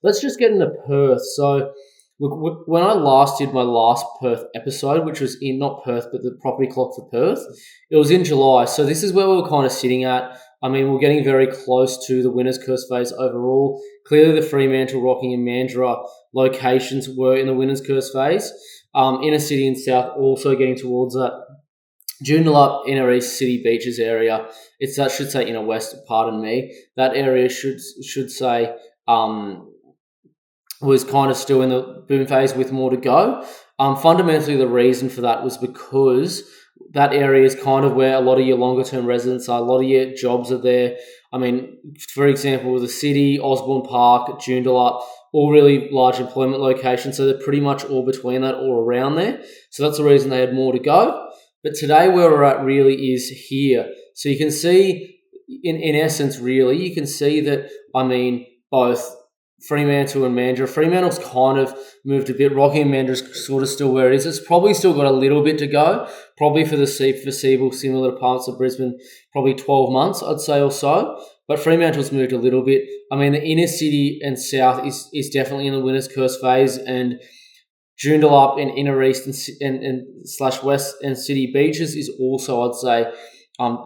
let's just get into Perth. So, look, when I last did my last Perth episode, which was in not Perth, but the Property Clock for Perth, it was in July. So this is where we were kind of sitting at. I mean, we're getting very close to the winner's curse phase overall. Clearly, the Fremantle, Rockingham, and Mandurah locations were in the winner's curse phase. Inner city and south also getting towards that. Joondalup, inner east city beaches area. It's that should say inner west. Pardon me. That area should say was kind of still in the boom phase with more to go. Fundamentally, the reason for that was because that area is kind of where a lot of your longer term residents are. A lot of your jobs are there. I mean, for example, the city, Osborne Park, Joondalup, all really large employment locations. So they're pretty much all between that, all around there. So that's the reason they had more to go. But today where we're at really is here. So you can see, in essence, really, you can see that, I mean, both Fremantle and Mandurah. Fremantle's kind of moved a bit. Rockingham and Mandurah's sort of still where it is. It's probably still got a little bit to go. Probably for the foreseeable, similar to parts of Brisbane, probably 12 months, I'd say, or so. But Fremantle's moved a little bit. I mean, the inner city and south is definitely in the winner's curse phase, and Joondalup in inner east and slash west and city beaches is also, I'd say,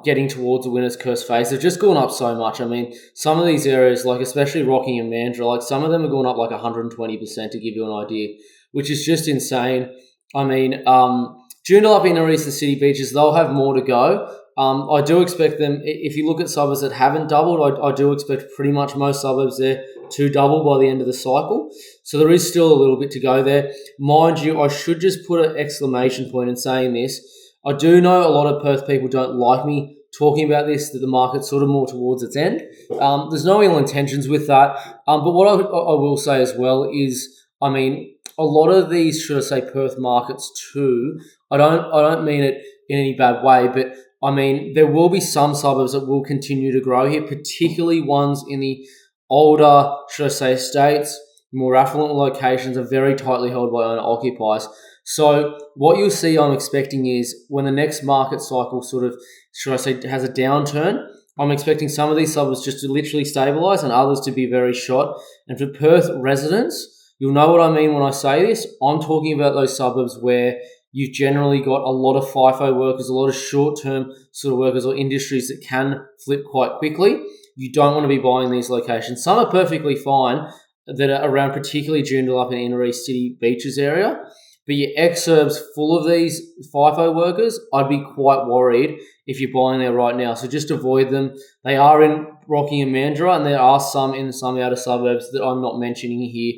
getting towards the winner's curse phase. They've just gone up so much. I mean, some of these areas, like especially Rockingham and Mandurah, like some of them are going up like 120% to give you an idea, which is just insane. I mean, Joondalup, inner east and city beaches, they'll have more to go. I do expect them, if you look at suburbs that haven't doubled, I do expect pretty much most suburbs there to double by the end of the cycle. So there is still a little bit to go there. Mind you, I should just put an exclamation point in saying this. I do know a lot of Perth people don't like me talking about this, that the market's sort of more towards its end. There's no ill intentions with that. But what I will say as well is, I mean, a lot of these, should I say, Perth markets too, I don't mean it in any bad way, but I mean, there will be some suburbs that will continue to grow here, particularly ones in the older, should I say, estates, more affluent locations are very tightly held by owner-occupiers. So what you'll see, I'm expecting, is when the next market cycle sort of, should I say, has a downturn, I'm expecting some of these suburbs just to literally stabilise and others to be very short. And for Perth residents, you'll know what I mean when I say this. I'm talking about those suburbs where you've generally got a lot of FIFO workers, a lot of short-term sort of workers or industries that can flip quite quickly. You don't want to be buying these locations. Some are perfectly fine that are around particularly Joondalup and inner east city beaches area. But your exurbs full of these FIFO workers, I'd be quite worried if you're buying there right now. So just avoid them. They are in Rockingham and Mandurah, and there are some in some outer suburbs that I'm not mentioning here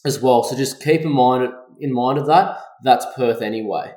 as well. So just keep in mind of that. That's Perth anyway.